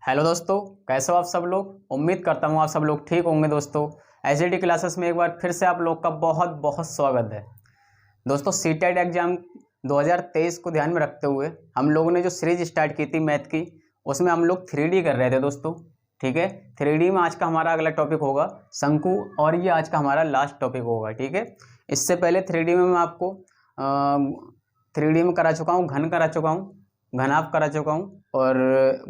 Hello दोस्तों, कैसे हो आप सब लोग। उम्मीद करता हूँ आप सब लोग ठीक होंगे। दोस्तों एसजीटी क्लासेस में एक बार फिर से आप लोग का बहुत बहुत स्वागत है। दोस्तों सीटेट एग्जाम 2023 को ध्यान में रखते हुए हम लोगों ने जो सीरीज स्टार्ट की थी मैथ की, उसमें हम लोग 3D कर रहे थे दोस्तों। ठीक है, 3D में आज का हमारा अगला टॉपिक होगा शंकु, और ये आज का हमारा लास्ट टॉपिक होगा। ठीक है, इससे पहले 3D में मैं आपको 3D में करा चुका हूँ, घन करा चुका हूँ, घनाभ करा चुका हूँ, और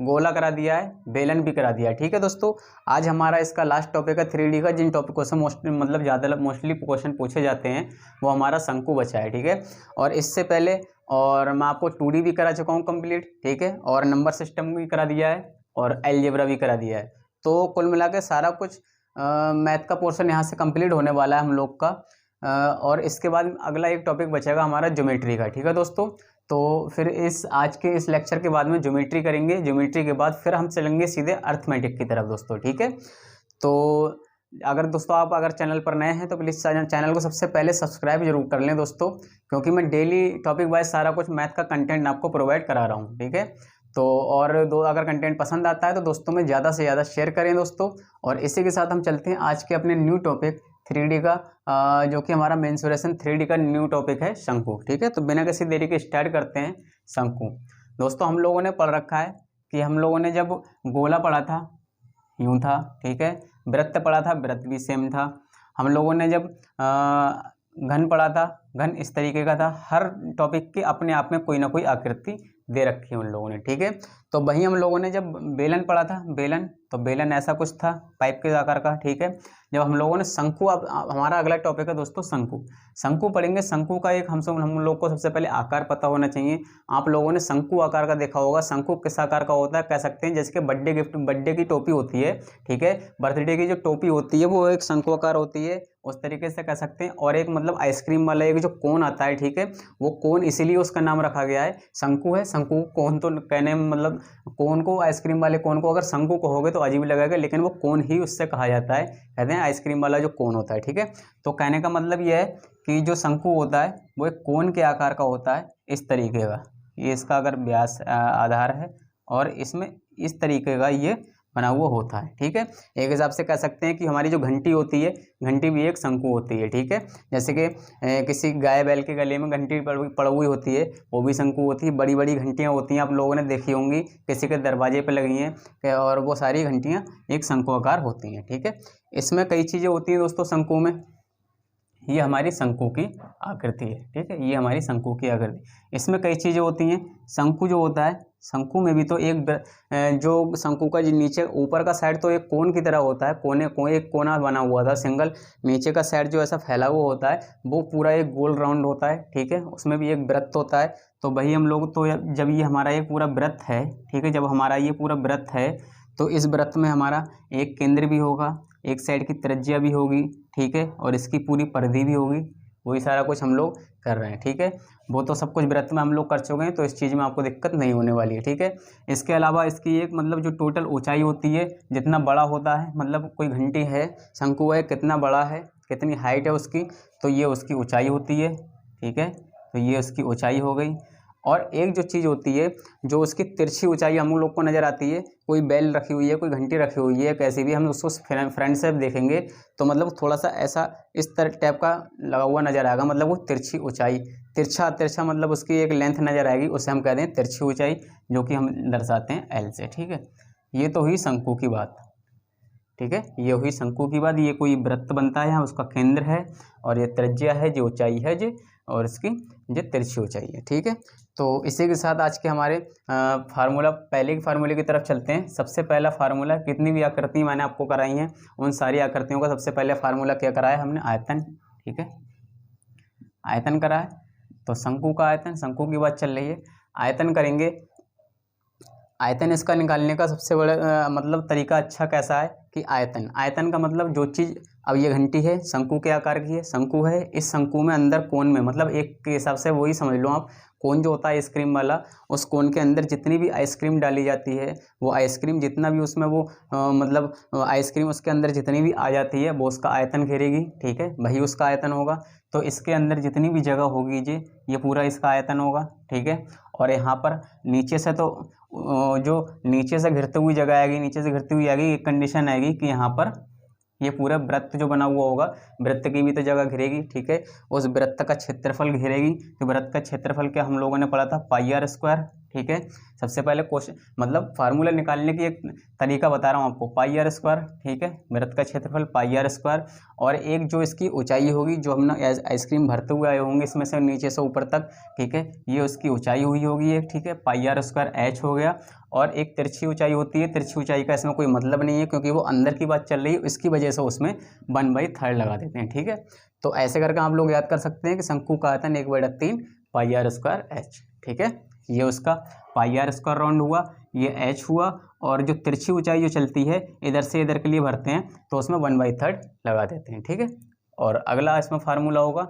गोला करा दिया है, बेलन भी करा दिया है। ठीक है दोस्तों, आज हमारा इसका लास्ट टॉपिक है 3D का। जिन टॉपिकों से मोस्टली क्वेश्चन पूछे जाते हैं वो हमारा शंकु बचा है। ठीक है, और इससे पहले और मैं आपको 2D भी करा चुका हूँ कंप्लीट। ठीक है, और नंबर सिस्टम भी करा दिया है और अलजेब्रा भी करा दिया है। तो कुल मिला के सारा कुछ मैथ का पोर्शन यहाँ से कंप्लीट होने वाला है हम लोग का। और इसके बाद अगला एक टॉपिक बचेगा हमारा ज्योमेट्री का। ठीक है दोस्तों, तो फिर आज के इस लेक्चर के बाद में ज्योमेट्री करेंगे। ज्योमेट्री के बाद फिर हम चलेंगे सीधे अर्थमेटिक की तरफ दोस्तों। ठीक है, तो अगर दोस्तों आप चैनल पर नए हैं तो प्लीज़ चैनल को सबसे पहले सब्सक्राइब जरूर कर लें दोस्तों, क्योंकि मैं डेली टॉपिक वाइज सारा कुछ मैथ का कंटेंट आपको प्रोवाइड करा रहा हूँ। ठीक है, तो और अगर कंटेंट पसंद आता है तो दोस्तों में ज़्यादा से ज़्यादा शेयर करें दोस्तों। और इसी के साथ हम चलते हैं आज के अपने न्यू टॉपिक 3D का, जो कि हमारा मेंसुरेशन 3D का न्यू टॉपिक है शंकु। ठीक है, तो बिना किसी देरी के स्टार्ट करते हैं शंकु। दोस्तों हम लोगों ने पढ़ रखा है कि हम लोगों ने जब गोला पढ़ा था यूँ था। ठीक है, वृत्त पढ़ा था, वृत्त भी सेम था। हम लोगों ने जब घन पढ़ा था, घन इस तरीके का था। हर टॉपिक के अपने आप में कोई ना कोई आकृति दे रखी है उन लोगों ने। ठीक है, तो वहीं हम लोगों ने जब बेलन पढ़ा था, बेलन, तो बेलन ऐसा कुछ था पाइप के आकार का। ठीक है, जब हम लोगों ने शंकु, अब हमारा अगला टॉपिक है दोस्तों शंकु। शंकु पढ़ेंगे। शंकु का एक हम लोग को सबसे पहले आकार पता होना चाहिए। आप लोगों ने शंकु आकार का देखा होगा। शंकु किस आकार का होता है कह सकते हैं, जैसे कि बर्थडे की टोपी होती है। ठीक है, बर्थडे की जो टोपी होती है वो एक शंकु आकार होती है, उस तरीके से कह सकते हैं। और एक मतलब आइसक्रीम वाला एक जो कोन आता है, ठीक है, वो कोन इसीलिए उसका नाम रखा गया है शंकु है। शंकु कोन तो कहने में मतलब कोन को, आइसक्रीम वाले कोन को अगर शंकु कहोगे तो अजीब लगेगा, लेकिन वो कोन ही उससे कहा जाता है। कहते हैं आइसक्रीम वाला जो कोन होता है। ठीक है, तो कहने का मतलब ये है कि जो शंकु होता है वो एक कोन के आकार का होता है, इस तरीके का। ये इसका अगर व्यास आधार है और इसमें इस तरीके का ये बना हुआ होता है। ठीक है, एक हिसाब से कह सकते हैं कि हमारी जो घंटी होती है, घंटी भी एक शंकु होती है। ठीक है, जैसे कि किसी गाय बैल के गले में घंटी पड़ी हुई होती है, वो भी शंकु होती है। बड़ी बड़ी घंटियां होती हैं, आप लोगों ने देखी होंगी, किसी के दरवाजे पे लगी हैं, और वो सारी घंटियां एक शंकु आकार होती हैं। ठीक है, इसमें कई चीज़ें होती हैं दोस्तों शंकु में। ये हमारी शंकु की आकृति है। ठीक है, ये हमारी शंकु की आकृति। इसमें कई चीज़ें होती हैं। शंकु जो होता है, शंकु में भी तो एक जो शंकु का जो नीचे ऊपर का साइड तो एक कोन की तरह होता है, एक कोना बना हुआ था सिंगल। नीचे का साइड जो ऐसा फैला हुआ होता है वो पूरा एक गोल राउंड होता है। ठीक है, उसमें भी एक वृत्त होता है। तो वही हम लोग तो जब ये हमारा एक पूरा वृत्त है, ठीक है, जब हमारा ये पूरा वृत्त है तो इस वृत्त में हमारा एक केंद्र भी होगा, एक साइड की त्रिज्या भी होगी। ठीक है, और इसकी पूरी परिधि भी होगी। वही सारा कुछ हम लोग कर रहे हैं। ठीक है, वो तो सब कुछ वृत्त में हम लोग कर चुके हैं, तो इस चीज़ में आपको दिक्कत नहीं होने वाली है। ठीक है, इसके अलावा इसकी एक मतलब जो टोटल ऊंचाई होती है, जितना बड़ा होता है, मतलब कोई घंटी है, शंकु है, कितना बड़ा है, कितनी हाइट है उसकी, तो ये उसकी ऊंचाई होती है। ठीक है, तो ये उसकी ऊंचाई हो गई। और एक जो चीज़ होती है जो उसकी तिरछी ऊंचाई हम लोग को नज़र आती है, कोई बेल रखी हुई है, कोई घंटी रखी हुई है, कैसी भी हम उसको फ्रंट से देखेंगे तो मतलब थोड़ा सा ऐसा इस तरह टाइप का लगा हुआ नज़र आएगा, मतलब वो तिरछी ऊंचाई, तिरछा मतलब उसकी एक लेंथ नज़र आएगी, उसे हम कहते हैं तिरछी ऊंचाई, जो कि हम दर्शाते हैं एल से। ठीक है, ये तो हुई शंकु की बात। ठीक है, ये हुई शंकु की बात। ये कोई वृत्त बनता है, यहाँ उसका केंद्र है, और ये त्रिज्या है, जो ऊंचाई है जो, और इसकी जो तिरछी ऊंचाई है। ठीक है, तो इसी के साथ आज के हमारे फार्मूला, पहले के फार्मूले की तरफ चलते हैं। सबसे पहला फार्मूला, कितनी भी आकृति मैंने आपको कराई हैं उन सारी आकृतियों का सबसे पहले फार्मूला क्या कराया हमने, आयतन। ठीक है, आयतन करा है, तो शंकु का आयतन, शंकु की बात चल रही है, आयतन करेंगे। आयतन इसका निकालने का सबसे बड़ा मतलब तरीका अच्छा कैसा है कि आयतन का मतलब जो चीज़, अब ये घंटी है, शंकु के आकार की है, शंकु है, इस शंकु में अंदर कोन में, मतलब एक के हिसाब से वही समझ लो आप, कोन जो होता है आइसक्रीम वाला, उस कोन के अंदर जितनी भी आइसक्रीम डाली जाती है, वो आइसक्रीम जितना भी उसमें वो मतलब आइसक्रीम उसके अंदर जितनी भी आ जाती है वो उसका आयतन घेरेगी। ठीक है, वही उसका आयतन होगा। तो इसके अंदर जितनी भी जगह होगी ये पूरा इसका आयतन होगा। ठीक है, और यहाँ पर नीचे से तो जो नीचे से घिरते हुई जगह आएगी, नीचे से घिरती हुई आएगी, एक कंडीशन आएगी कि यहाँ पर ये पूरा वृत्त जो बना हुआ होगा, वृत्त की भी तो जगह घिरेगी, ठीक है, उस वृत्त का क्षेत्रफल घिरेगी। तो वृत्त का क्षेत्रफल क्या हम लोगों ने पढ़ा था, पाई आर स्क्वायर, ठीक है। सबसे पहले क्वेश्चन मतलब फार्मूला निकालने की एक तरीका बता रहा हूँ आपको, पाई आर स्क्वायर, ठीक है, वृत्त का क्षेत्रफल पाई आर स्क्वायर, और एक जो इसकी ऊंचाई होगी, जो हम आइसक्रीम भरते हुए आए होंगे इसमें से नीचे से ऊपर तक, ठीक है, ये उसकी ऊंचाई हुई होगी एक, ठीक है, पाई आर स्क्वायर एच हो गया। और एक तिरछी ऊंचाई होती है, तिरछी ऊंचाई का इसमें कोई मतलब नहीं है क्योंकि वो अंदर की बात चल रही है, इसकी वजह से उसमें 1/3 लगा देते हैं, ठीक है। तो ऐसे करके आप लोग याद कर सकते हैं कि शंकु का आयतन 1/3 पाई आर स्क्वायर एच, ठीक है। ये उसका पाई आर स्क्वायर राउंड हुआ, ये एच हुआ, और जो तिरछी ऊंचाई जो चलती है इधर से इधर के लिए भरते हैं तो उसमें 1/3 लगा देते हैं, ठीक है। और अगला इसमें फार्मूला होगा,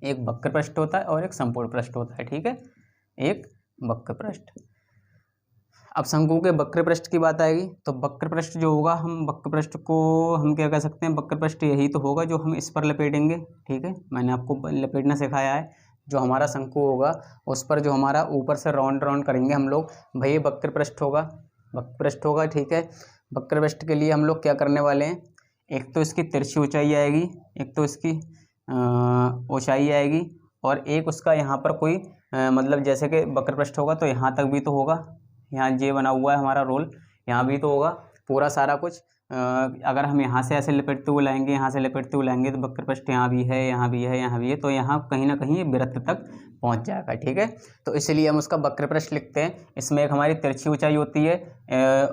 एक वक्र पृष्ठ होता है और एक संपूर्ण पृष्ठ होता है, ठीक है, एक वक्र पृष्ठ। अब शंकु के वक्र पृष्ठ की बात आएगी तो वक्र पृष्ठ जो होगा, हम वक्र पृष्ठ को हम क्या कह सकते हैं, वक्र पृष्ठ यही तो होगा जो हम इस पर लपेटेंगे, ठीक है, मैंने आपको लपेटना सिखाया है। जो हमारा शंकु होगा उस पर जो हमारा ऊपर से राउंड राउंड करेंगे हम लोग, भाई वक्र पृष्ठ होगा, वक्र पृष्ठ होगा, ठीक है। वक्र पृष्ठ के लिए हम लोग क्या करने वाले हैं, एक तो इसकी तिरछी ऊंचाई आएगी, एक तो इसकी ऊंचाई आएगी, और एक उसका यहाँ पर कोई मतलब जैसे कि वक्र पृष्ठ होगा तो यहाँ तक भी तो होगा, यहाँ जे बना हुआ है हमारा रोल, यहाँ भी तो होगा पूरा सारा कुछ। अगर हम यहाँ से ऐसे लपेटते हुए लाएंगे, यहाँ से लपेटते हुए लाएंगे तो वक्र पृष्ठ यहाँ भी है, यहाँ भी है, यहाँ भी है, तो यहाँ कहीं ना कहीं ये वृत्त तक पहुँच जाएगा, ठीक है। तो इसलिए हम उसका वक्र पृष्ठ लिखते हैं। इसमें एक हमारी तिरछी ऊंचाई होती है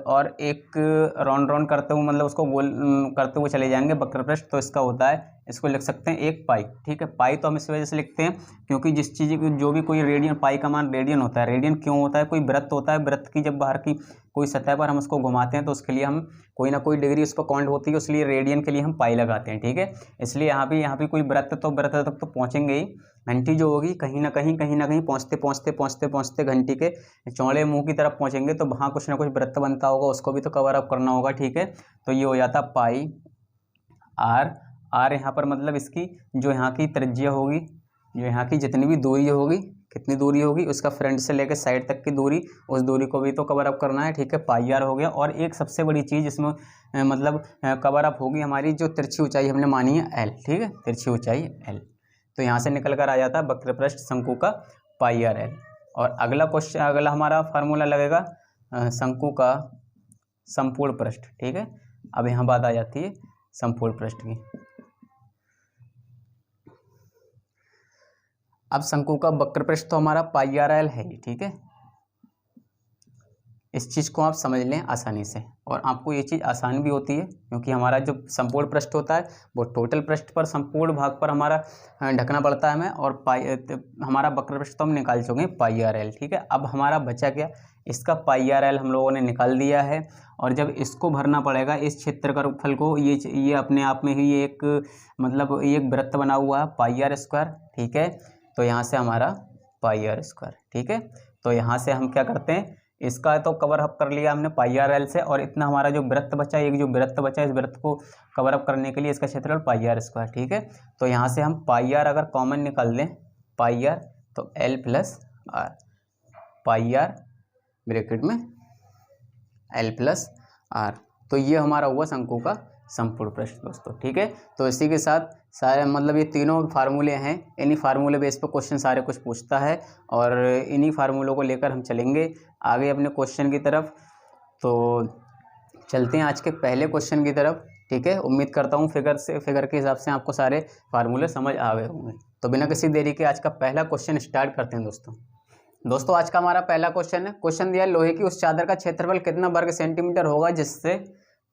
और एक राउंड राउंड करते हुए मतलब उसको गोल करते हुए चले जाएंगे वक्र पृष्ठ, तो इसका होता है, इसको लिख सकते हैं एक पाई, ठीक है। पाई तो हम इस वजह से लिखते हैं क्योंकि जिस चीज़ की जो भी कोई रेडियन, पाई का मान रेडियन होता है। रेडियन क्यों होता है, कोई वृत्त होता है, वृत्त की जब बाहर की कोई सतह पर हम उसको घुमाते हैं तो उसके लिए हम कोई ना कोई डिग्री उस पर काउंट होती है, इसलिए रेडियन के लिए हम पाई लगाते हैं, ठीक है। इसलिए यहाँ भी कोई वृत्त, तो वृत्त तक तो पहुँचेंगे ही, घंटी जो होगी कहीं ना कहीं पहुँचते घंटी के चौड़े मुंह की तरफ पहुँचेंगे तो वहाँ कुछ ना कुछ वृत्त बनता होगा, उसको भी तो कवर अप करना होगा, ठीक है। तो ये हो जाता पाई आर, आर यहाँ पर मतलब इसकी जो यहाँ की त्रिज्या होगी, जो यहाँ की जितनी भी दूरी होगी, कितनी दूरी होगी, उसका फ्रंट से लेकर साइड तक की दूरी, उस दूरी को भी तो कवर अप करना है, ठीक है, पाई आर हो गया। और एक सबसे बड़ी चीज़ इसमें मतलब कवर अप होगी हमारी जो तिरछी ऊंचाई हमने मानी है एल, ठीक है, तिरछी ऊंचाई एल, तो यहाँ से निकल कर आ जाता है वक्र पृष्ठ शंकु का पाई आर एल। और अगला क्वेश्चन, अगला हमारा फार्मूला लगेगा शंकु का संपूर्ण पृष्ठ, ठीक है। अब यहाँ बात आ जाती है संपूर्ण पृष्ठ की। अब शंकु का वक्र पृष्ठ तो हमारा पाई आर एल है, ठीक है। इस चीज़ को आप समझ लें आसानी से, और आपको ये चीज़ आसान भी होती है क्योंकि हमारा जो संपूर्ण पृष्ठ होता है वो टोटल पृष्ठ पर, संपूर्ण भाग पर हमारा ढकना पड़ता है हमें, और हमारा वक्र पृष्ठ तो हम निकाल चुके हैं पाई आर एल, ठीक है। अब हमारा बचा क्या, इसका पाई आर एल हम लोगों ने निकाल दिया है, और जब इसको भरना पड़ेगा इस क्षेत्रफल को, ये अपने आप में ही एक मतलब एक वृत्त बना हुआ है पाई आर स्क्वायर, ठीक है। तो यहाँ से हमारा पाई आर स्क्वायर, ठीक है। तो यहाँ से हम क्या करते हैं, इसका तो कवर अप कर लिया हमने पाई आर एल से, और इतना हमारा जो वृत्त बचा, एक जो वृत्त बचा, इस वृत्त को कवर अप करने के लिए इसका क्षेत्रफल पाई आर स्क्वायर, ठीक है। तो यहाँ से हम पाई आर अगर कॉमन निकाल लें, पाई आर तो L plus R, pi R bracket में एल प्लस आर, तो ये हमारा हुआ शंकु का संपूर्ण पृष्ठ दोस्तों, ठीक है। तो इसी के साथ सारे मतलब ये तीनों फार्मूले हैं, इन्हीं फार्मूले बेस पर क्वेश्चन सारे कुछ पूछता है, और इन्हीं फार्मूलों को लेकर हम चलेंगे आगे अपने क्वेश्चन की तरफ। तो चलते हैं आज के पहले क्वेश्चन की तरफ, ठीक है। उम्मीद करता हूँ फिगर के हिसाब से आपको सारे फार्मूले समझ आ गए होंगे। तो बिना किसी देरी के आज का पहला क्वेश्चन स्टार्ट करते हैं दोस्तों। आज का हमारा पहला क्वेश्चन है, क्वेश्चन दिया है लोहे की उस चादर का क्षेत्रफल कितना वर्ग सेंटीमीटर होगा जिससे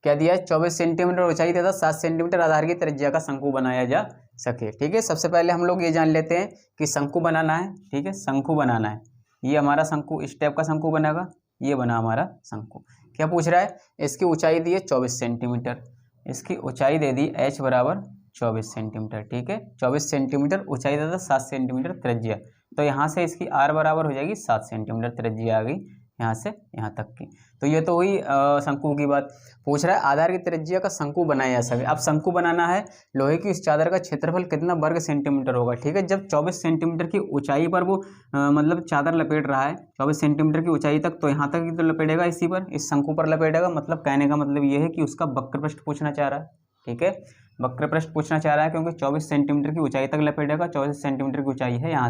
क्या दिया है 24 सेंटीमीटर ऊंचाई तथा 7 सेंटीमीटर आधार की त्रिज्या का शंकु बनाया जा सके, ठीक है। सबसे पहले हम लोग ये जान लेते हैं कि शंकु बनाना है, ठीक है, शंकु बनाना है। ये हमारा शंकु इस टाइप का शंकु बनेगा, ये बना हमारा शंकु। क्या पूछ रहा है, इसकी ऊंचाई दी है 24 सेंटीमीटर, इसकी ऊंचाई दे दी h बराबर 24 सेंटीमीटर, ठीक है, 24 सेंटीमीटर ऊंचाई तथा 7 सेंटीमीटर त्रिज्या। तो यहाँ से इसकी r बराबर हो जाएगी 7 सेंटीमीटर त्रिज्या आ गई, यहाँ से यहाँ तक की। तो ये तो हुई शंकु की बात। पूछ रहा है आधार की त्रिज्या का शंकु बनाया जा सके। अब शंकु बनाना है, लोहे की इस चादर का क्षेत्रफल कितना वर्ग सेंटीमीटर होगा, ठीक है। जब 24 सेंटीमीटर की ऊंचाई पर वो मतलब चादर लपेट रहा है 24 सेंटीमीटर की ऊंचाई तक, तो यहाँ तक ही तो लपेटेगा, इसी पर, इस शंकु पर लपेटेगा। मतलब कहने का मतलब ये है कि उसका वक्र पृष्ठ पूछना चाह रहा है, ठीक है। वक्र पृष्ठ पूछना चाह रहा है क्योंकि 24 सेंटीमीटर की ऊंचाई तक लपेटेगा। 24 सेंटीमीटर की ऊंचाई है यहाँ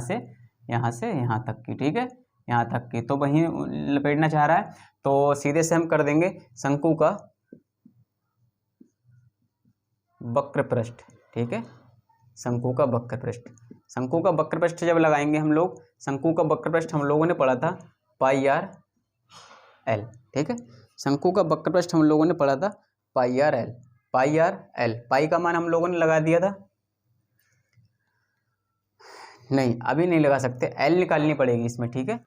से यहाँ तक की, ठीक है, यहाँ तक की, तो वहीं लपेटना चाह रहा है। तो सीधे से हम कर देंगे शंकु का वक्र पृष्ठ, ठीक है, शंकु का वक्र पृष्ठ। शंकु का वक्र पृष्ठ जब लगाएंगे हम लोग, शंकु का वक्र पृष्ठ हम लोगों ने पढ़ा था पाई आर एल, ठीक है। शंकु का वक्र पृष्ठ हम लोगों ने पढ़ा था पाई आर एल। पाई आर एल, पाई का मान हम लोगों ने लगा दिया था, नहीं अभी नहीं लगा सकते, एल निकालनी पड़ेगी इसमें, ठीक है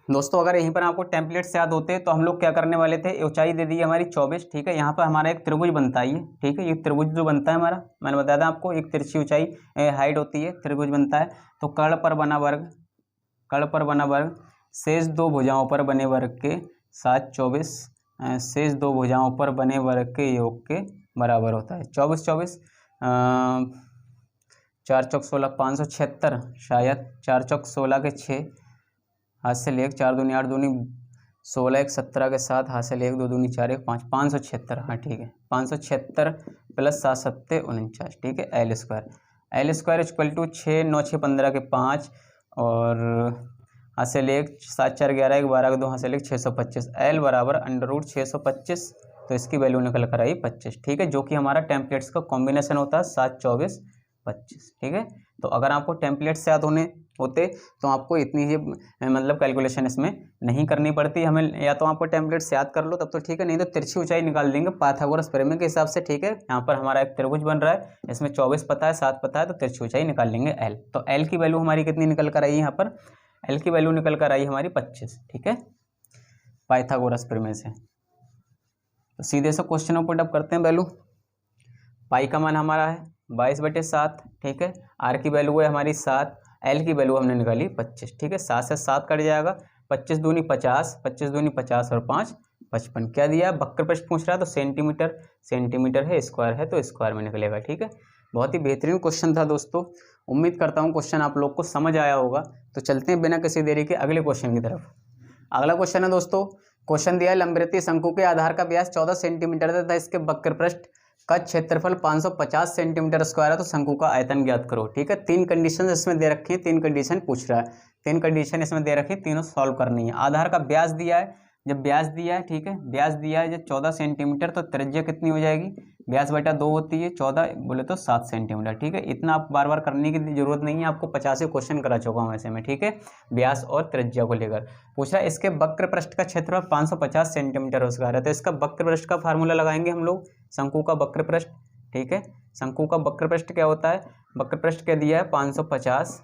दोस्तों। अगर यहीं पर आपको टेम्पलेट्स याद होते तो हम लोग क्या करने वाले थे, ऊंचाई दे दी हमारी 24, ठीक है। यहाँ पर हमारा एक त्रिभुज बनता है, ठीक है, ये त्रिभुज जो बनता है हमारा, मैंने बताया था आपको, एक तिरछी ऊंचाई हाइट होती है, त्रिभुज बनता है। तो कर्ण पर बना वर्ग, कर्ण पर बना वर्ग शेष दो भुजाओं पर बने वर्ग के 7 24 शेष दो भुजाओं पर बने वर्ग के योग के बराबर होता है। 24 24 4 चौक 16 576, शायद 4 चौक 16 के 6, हाथ से ले 4 दूनी 8 दूनी 16 1 17 के 7, हाथ से ले 2 दूनी 4 1 5 576, हाँ ठीक है 576 प्लस 7 7 49, ठीक है। एल स्क्वायर इक्वल टू 6 9 6 15 के 5 और हाथ से ले 7 4 11 1 12 के 2, हाथ से ले 625। एल बराबर √625, तो इसकी वैल्यू निकल कर आई 25, ठीक है, जो कि हमारा टेम्पलेट्स का कॉम्बिनेशन होता है 7 24 25, ठीक है। तो अगर आपको टेम्पलेट्स याद होते तो आपको इतनी ही मतलब कैलकुलेशन इसमें नहीं करनी पड़ती हमें, या तो आपको टेम्पलेट्स याद कर लो तब तो ठीक है, नहीं तो तिरछी ऊंचाई निकाल देंगे पाइथागोरस प्रमेय के हिसाब से, ठीक है। यहाँ पर हमारा एक त्रिभुज बन रहा है, इसमें 24 पता है 7 पता है, तो तिरछी ऊंचाई निकाल लेंगे एल। तो एल की वैल्यू हमारी कितनी निकल कर आई, यहाँ पर एल की वैल्यू निकल कर आई हमारी 25, ठीक है, पाइथागोरस प्रमेय से। तो सीधे से क्वेश्चन पुट अप करते हैं। वैल्यू पाई का मान हमारा है 22/7, ठीक है। आर की वैल्यू है हमारी 7, एल की वैल्यू हमने निकाली 25, ठीक है। 7 से 7 कट जाएगा, 25 दूनी 50, 25 दूनी 50 और 5 55। क्या दिया, वक्र पृष्ठ पूछ रहा है तो सेंटीमीटर, सेंटीमीटर है, स्क्वायर है तो स्क्वायर में निकलेगा, ठीक है। बहुत ही बेहतरीन क्वेश्चन था दोस्तों, उम्मीद करता हूँ क्वेश्चन आप लोग को समझ आया होगा। तो चलते हैं बिना किसी देरी के अगले क्वेश्चन की तरफ। अगला क्वेश्चन है दोस्तों, क्वेश्चन दिया है लंबवृत्तीय शंकु के आधार का व्यास 14 सेंटीमीटर तथा इसके वक्र पृष्ठ का क्षेत्रफल 550 सेंटीमीटर स्क्वायर है, तो शंकु का आयतन ज्ञात करो, ठीक है। 3 कंडीशन इसमें दे रखी है, 3 कंडीशन पूछ रहा है, 3 कंडीशन इसमें दे रखी है, तीनों सॉल्व करनी है। आधार का व्यास दिया है, जब व्यास दिया है, ठीक है, व्यास दिया है जब 14 सेंटीमीटर, तो त्रिज्या कितनी हो जाएगी, व्यास बटा 2 होती है, 14 बोले तो 7 सेंटीमीटर, ठीक है। इतना आप बार बार करने की जरूरत नहीं है, आपको 50 क्वेश्चन करा चुका हूँ ऐसे में, ठीक है। व्यास और त्रिज्या को लेकर पूछ रहा है, इसके वक्र पृष्ठ का क्षेत्रफल 550 सेंटीमीटर स्क्वायर है, तो इसका वक्र पृष्ठ का फार्मूला लगाएंगे हम लोग, शंकु का वक्र पृष्ठ, ठीक है। शंकु का वक्र पृष्ठ क्या होता है, वक्र पृष्ठ क्या दिया है 550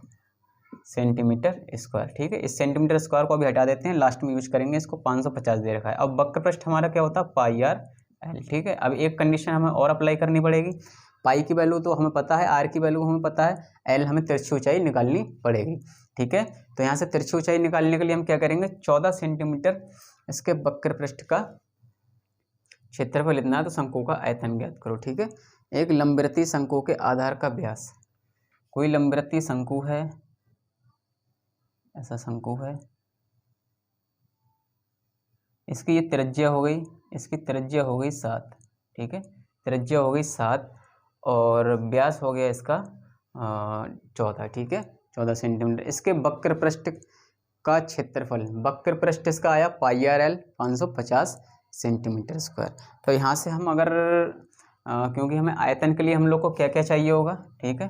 सेंटीमीटर स्क्वायर, ठीक है। इस सेंटीमीटर स्क्वायर को अभी हटा देते हैं, लास्ट में यूज करेंगे इसको, 550 दे रखा है। अब वक्र पृष्ठ हमारा क्या होता है पाई आर एल, ठीक है। अब एक कंडीशन हमें और अप्लाई करनी पड़ेगी, पाई की वैल्यू तो हमें पता है, आर की वैल्यू हमें पता है, एल हमें तिरछी ऊंचाई निकालनी पड़ेगी, ठीक है। तो यहाँ से तिरछी ऊंचाई निकालने के लिए हम क्या करेंगे, 14 सेंटीमीटर इसके वक्र पृष्ठ का क्षेत्रफल इतना है, तो शंकु का आयतन ज्ञात करो, ठीक है। एक लंबवृत्तीय शंकु के आधार का व्यास, कोई लंबवृत्तीय शंकु है, ऐसा शंकु है, इसकी ये त्रिज्या हो गई, इसकी त्रिज्या हो गई 7, ठीक है, त्रिज्या हो गई 7 और व्यास हो गया इसका 14, ठीक है, 14 सेंटीमीटर। इसके वक्र पृष्ठ का क्षेत्रफल, वक्र पृष्ठ इसका आया पाई आर एल 550 सेंटीमीटर स्क्वायर। तो यहाँ से हम अगर क्योंकि हमें आयतन के लिए हम लोग को क्या क्या चाहिए होगा, ठीक है,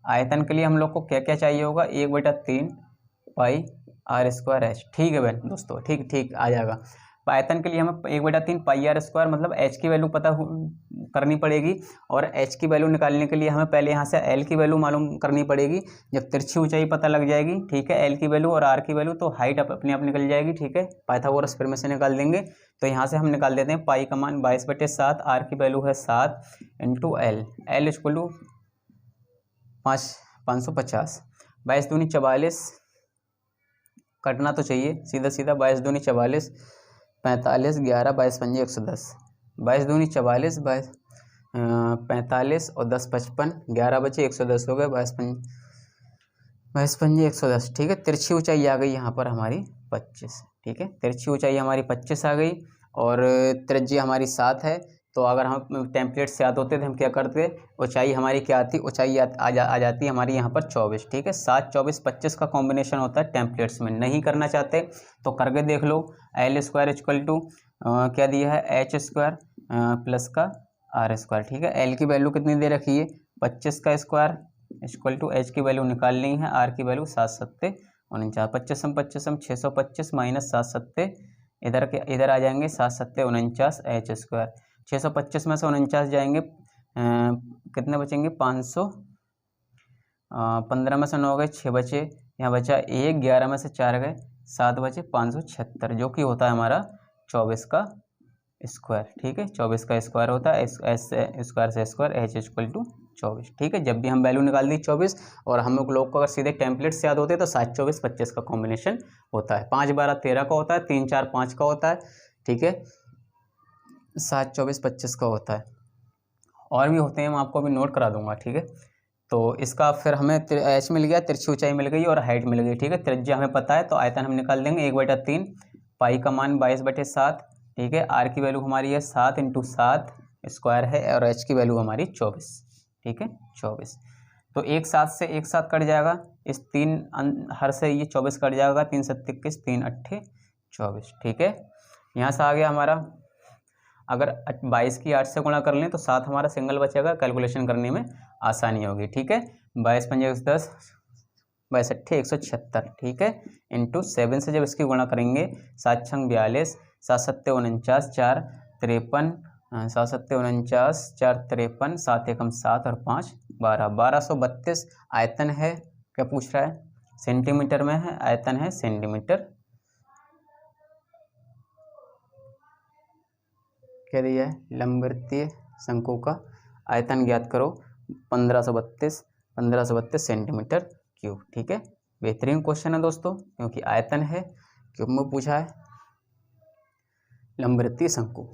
आयतन के लिए हम लोग को क्या क्या चाहिए होगा, 1/3 पाई आर स्क्वायर एच, ठीक है बहन दोस्तों, ठीक आ जाएगा। आयतन के लिए हमें 1/3 पाई आर स्क्वायर, मतलब एच की वैल्यू पता करनी पड़ेगी, और एच की वैल्यू निकालने के लिए हमें पहले यहाँ से एल की वैल्यू मालूम करनी पड़ेगी। जब तिरछी ऊंचाई पता लग जाएगी, ठीक है, एल की वैल्यू और आर की वैल्यू, तो हाइट अपने आप निकल जाएगी, ठीक है, पाइथागोरस प्रमेय से निकाल देंगे। तो यहाँ से हम निकाल देते हैं पाई का मान 22/7, आर की वैल्यू है 7 into L, L equal to 550, 22 दूनी 44, कटना तो चाहिए सीधा सीधा। 22 दूनी 44, 45, 11, 22 पंजे 110, 22 दूनी 44, 45 और 10 55, 11 बचे 110 हो गए, 22 पंजे 110। ठीक है, तिरछी ऊंचाई आ गई यहाँ पर हमारी 25। ठीक है, तिरछी ऊंचाई हमारी 25 आ गई और त्रिज्या हमारी 7 है। तो अगर हम टेम्पलेट से याद होते थे हम क्या करते, ऊंचाई हमारी क्या आती, ऊंचाई आ जाती है हमारी यहाँ पर 24। ठीक है, 7, 24, 25 का कॉम्बिनेशन होता है टेम्पलेट्स में। नहीं करना चाहते तो करके देख लो। L स्क्वायर इक्वल टू क्या दिया है, H स्क्वायर प्लस का R स्क्वायर। ठीक है, L की वैल्यू कितनी दे रखी है, 25 का स्क्वायर इक्वल टू H की वैल्यू निकालनी है, R की वैल्यू 7 सत्ते 49, 25 625 माइनस 7 सत्ते इधर आ जाएंगे, 7 सत्ते 49 H स्क्वायर। 625 में से 49 जाएंगे, कितने बचेंगे, 500, 15 में से 9 गए, 6 बचे, यहाँ बचा 1, 11 में से 4 गए, 7 बचे, 576, जो कि होता है हमारा 24 का स्क्वायर। ठीक है, 24 का स्क्वायर होता है, एस स्क्वायर से स्क्वायर H इक्वल टू 24। ठीक है, जब भी हम वैल्यू निकाल दी 24 और हम लोग को अगर सीधे टेम्पलेट से याद होते तो 7, 24, 25 का कॉम्बिनेशन होता है, 5, 12, 13 का होता है, 3, 4, 5 का होता है। ठीक है, 7, 24, 25 का होता है, और भी होते हैं, मैं आपको अभी नोट करा दूंगा। ठीक है, तो इसका फिर हमें H मिल गया, तिरछी ऊंचाई मिल गई और हाइट मिल गई। ठीक है, त्रिज्या हमें पता है तो आयतन हम निकाल देंगे 1/3, पाई का मान 22/7। ठीक है, R की वैल्यू हमारी है 7 × 7 स्क्वायर है और H की वैल्यू हमारी 24। ठीक है, 24, तो एक 7 से एक 7 कट जाएगा, इस 3 हर से ये 24 कट जाएगा, 3 7 21, 3 8 24। ठीक है, यहाँ से आ गया हमारा, अगर 22 की 8 से गुणा कर लें तो 7 हमारा सिंगल बचेगा, कैलकुलेशन करने में आसानी होगी। ठीक है, 22 पंजे 110, 22 अट्ठे 176। ठीक है, इंटू 7 से जब इसकी गुणा करेंगे, 7 छंग 42, 7 सत्ते 49, 4 53, 7 सत्ते 49, 4 53, 7 एकम 7 और 5 12, 1232 आयतन है। क्या पूछ रहा है, सेंटीमीटर में है, आयतन है सेंटीमीटर। क्या दिया है, लंबवृत्तीय शंकु का आयतन ज्ञात करो, 1532 सेंटीमीटर क्यूब। ठीक है, बेहतरीन क्वेश्चन है दोस्तों, क्योंकि आयतन है, क्यूब में पूछा है, लंबवृत्तीय शंकु।